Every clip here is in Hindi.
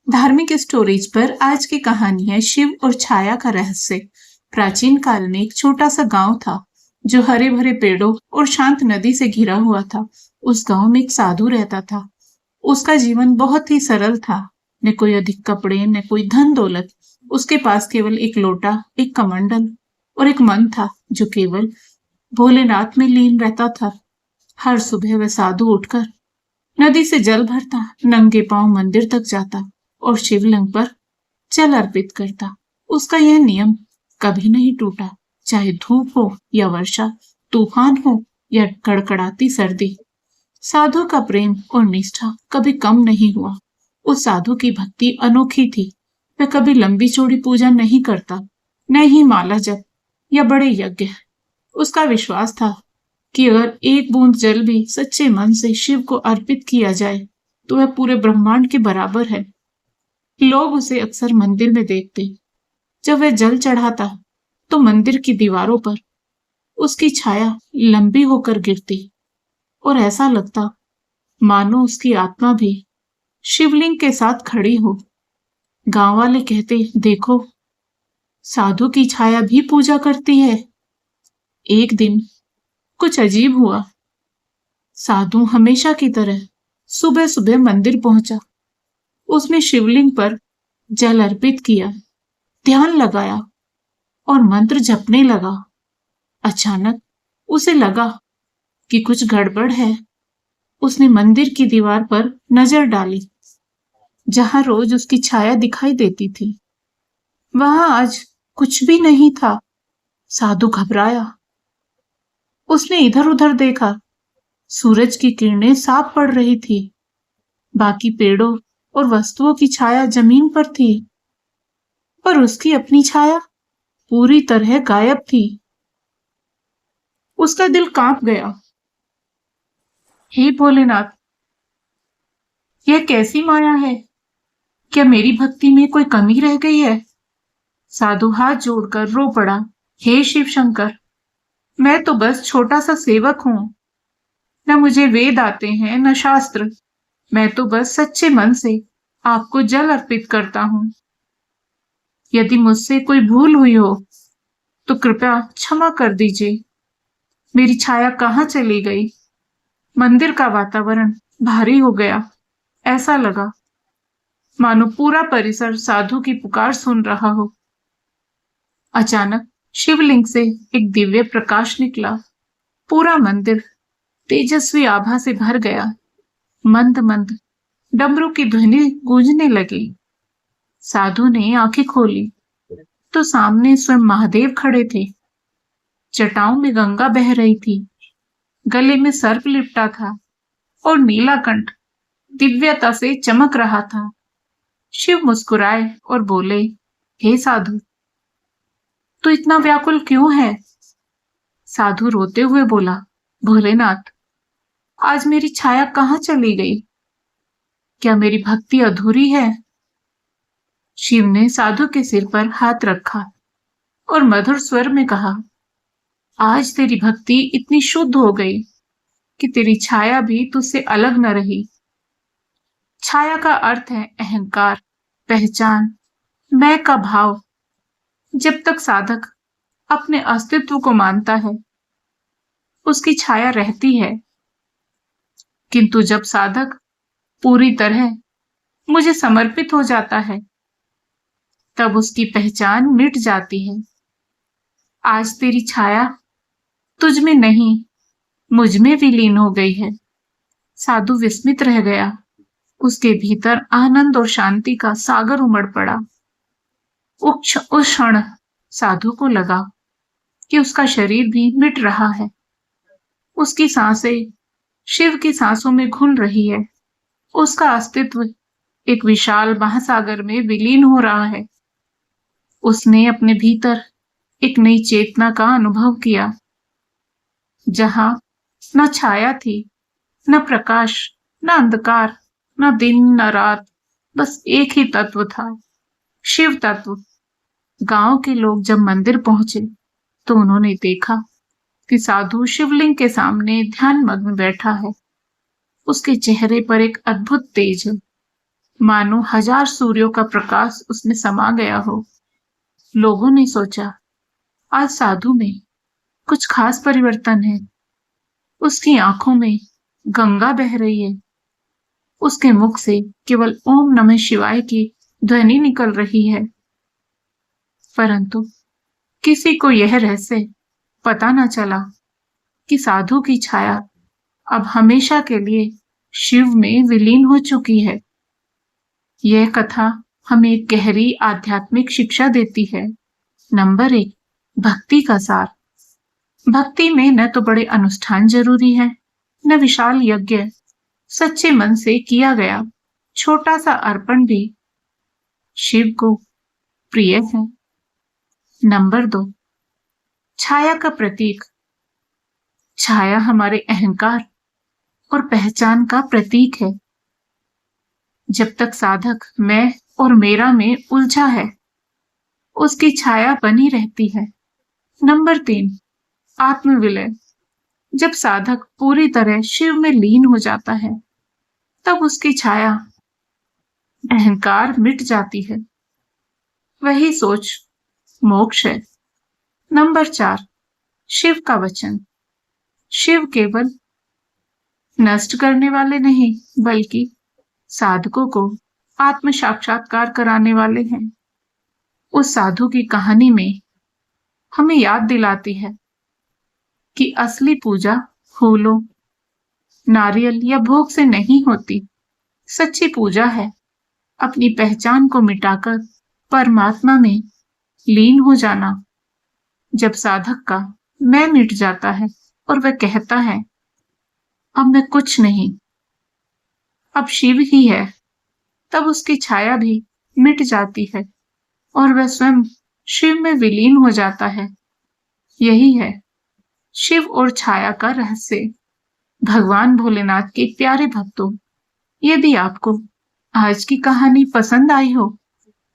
धार्मिक स्टोरेज पर आज की कहानी है शिव और छाया का रहस्य। प्राचीन काल में एक छोटा सा गांव था जो हरे भरे पेड़ों और शांत नदी से घिरा हुआ था। उस गांव में एक साधु रहता था। उसका जीवन बहुत ही सरल था। न कोई अधिक कपड़े, न कोई धन दौलत। उसके पास केवल एक लोटा, एक कमंडल और एक मन था जो केवल भोलेनाथ में लीन रहता था। हर सुबह वह साधु उठकर नदी से जल भरता, नंगे पांव मंदिर तक जाता और शिवलिंग पर जल अर्पित करता। उसका यह नियम कभी नहीं टूटा, चाहे धूप हो या वर्षा, तूफान हो या कड़कड़ाती सर्दी। साधु का प्रेम और निष्ठा कभी कम नहीं हुआ। उस साधु की भक्ति अनोखी थी। वह कभी लंबी चौड़ी पूजा नहीं करता, न ही माला जप या बड़े यज्ञ। उसका विश्वास था कि अगर एक बूंद जल भी सच्चे मन से शिव को अर्पित किया जाए तो वह पूरे ब्रह्मांड के बराबर है। लोग उसे अक्सर मंदिर में देखते। जब वह जल चढ़ाता तो मंदिर की दीवारों पर उसकी छाया लंबी होकर गिरती और ऐसा लगता मानो उसकी आत्मा भी शिवलिंग के साथ खड़ी हो। गांव वाले कहते, देखो, साधु की छाया भी पूजा करती है। एक दिन कुछ अजीब हुआ। साधु हमेशा की तरह सुबह सुबह मंदिर पहुंचा। उसने शिवलिंग पर जल अर्पित किया, ध्यान लगाया और मंत्र जपने लगा। अचानक उसे लगा कि कुछ गड़बड़ है। उसने मंदिर की दीवार पर नजर डाली, जहां रोज उसकी छाया दिखाई देती थी। वहां आज कुछ भी नहीं था। साधु घबराया। उसने इधर उधर देखा। सूरज की किरणें साफ पड़ रही थी। बाकी पेड़ों और वस्तुओं की छाया जमीन पर थी, पर उसकी अपनी छाया पूरी तरह गायब थी। उसका दिल कांप गया। हे भोलेनाथ, यह कैसी माया है? क्या मेरी भक्ति में कोई कमी रह गई है? साधु हाथ जोड़कर रो पड़ा। हे शिव शंकर, मैं तो बस छोटा सा सेवक हूं। न मुझे वेद आते हैं, न शास्त्र। मैं तो बस सच्चे मन से आपको जल अर्पित करता हूं। यदि मुझसे कोई भूल हुई हो तो कृपया क्षमा कर दीजिए। मेरी छाया कहाँ चली गई? मंदिर का वातावरण भारी हो गया। ऐसा लगा मानो पूरा परिसर साधु की पुकार सुन रहा हो। अचानक शिवलिंग से एक दिव्य प्रकाश निकला। पूरा मंदिर तेजस्वी आभा से भर गया। मंद मंद डमरू की ध्वनि गूंजने लगी। साधु ने आंखें खोली तो सामने स्वयं महादेव खड़े थे। जटाओं में गंगा बह रही थी, गले में सर्प लिपटा था और नीलाकंठ दिव्यता से चमक रहा था। शिव मुस्कुराए और बोले, हे साधु, तू इतना व्याकुल क्यों है? साधु रोते हुए बोला, भोलेनाथ, आज मेरी छाया कहाँ चली गई? क्या मेरी भक्ति अधूरी है? शिव ने साधु के सिर पर हाथ रखा और मधुर स्वर में कहा, आज तेरी भक्ति इतनी शुद्ध हो गई कि तेरी छाया भी तुझसे अलग न रही। छाया का अर्थ है अहंकार, पहचान, मैं का भाव। जब तक साधक अपने अस्तित्व को मानता है, उसकी छाया रहती है। किंतु जब साधक पूरी तरह मुझे समर्पित हो जाता है, तब उसकी पहचान मिट जाती है। आज तेरी छाया तुझ में नहीं, मुझ में विलीन हो गई है। साधु विस्मित रह गया। उसके भीतर आनंद और शांति का सागर उमड़ पड़ा। उस क्षण साधु को लगा कि उसका शरीर भी मिट रहा है। उसकी सांसें शिव की सांसों में घुल रही है। उसका अस्तित्व एक विशाल महासागर में विलीन हो रहा है। उसने अपने भीतर एक नई चेतना का अनुभव किया, जहां न छाया थी, न प्रकाश, न अंधकार, न दिन न रात, बस एक ही तत्व था, शिव तत्व। गांव के लोग जब मंदिर पहुंचे तो उन्होंने देखा कि साधु शिवलिंग के सामने ध्यान मग्न बैठा है। उसके चेहरे पर एक अद्भुत तेज है, मानो 1000 सूर्यों का प्रकाश उसमें समा गया हो। लोगों ने सोचा, आज साधु में कुछ खास परिवर्तन है। उसकी आंखों में गंगा बह रही है। उसके मुख से केवल ओम नमः शिवाय की ध्वनि निकल रही है। परंतु किसी को यह रहस्य पता न चला कि साधु की छाया अब हमेशा के लिए शिव में विलीन हो चुकी है। यह कथा हमें एक गहरी आध्यात्मिक शिक्षा देती है। नंबर 1, भक्ति का सार। भक्ति में न तो बड़े अनुष्ठान जरूरी है, न विशाल यज्ञ। सच्चे मन से किया गया छोटा सा अर्पण भी शिव को प्रिय है। नंबर 2, छाया का प्रतीक। छाया हमारे अहंकार और पहचान का प्रतीक है। जब तक साधक मैं और मेरा में उलझा है, उसकी छाया बनी रहती है। नंबर 3, आत्मविलय। जब साधक पूरी तरह शिव में लीन हो जाता है, तब उसकी छाया अहंकार मिट जाती है। वही सोच मोक्ष है। नंबर 4, शिव का वचन। शिव केवल नष्ट करने वाले नहीं, बल्कि साधकों को आत्म साक्षात्कार कराने वाले हैं। उस साधु की कहानी में हमें याद दिलाती है कि असली पूजा फूलों, नारियल या भोग से नहीं होती। सच्ची पूजा है अपनी पहचान को मिटाकर परमात्मा में लीन हो जाना। जब साधक का मैं मिट जाता है और वह कहता है, अब मैं कुछ नहीं, अब शिव ही है, तब उसकी छाया भी मिट जाती है और वह स्वयं शिव में विलीन हो जाता है। यही है शिव और छाया का रहस्य। भगवान भोलेनाथ के प्यारे भक्तों, यदि आपको आज की कहानी पसंद आई हो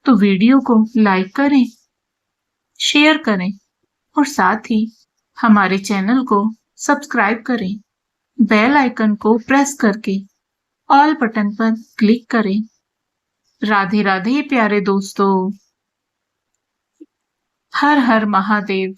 तो वीडियो को लाइक करें, शेयर करें और साथ ही हमारे चैनल को सब्सक्राइब करें। बेल आइकन को प्रेस करके ऑल बटन पर क्लिक करें। राधे राधे प्यारे दोस्तों। हर हर महादेव।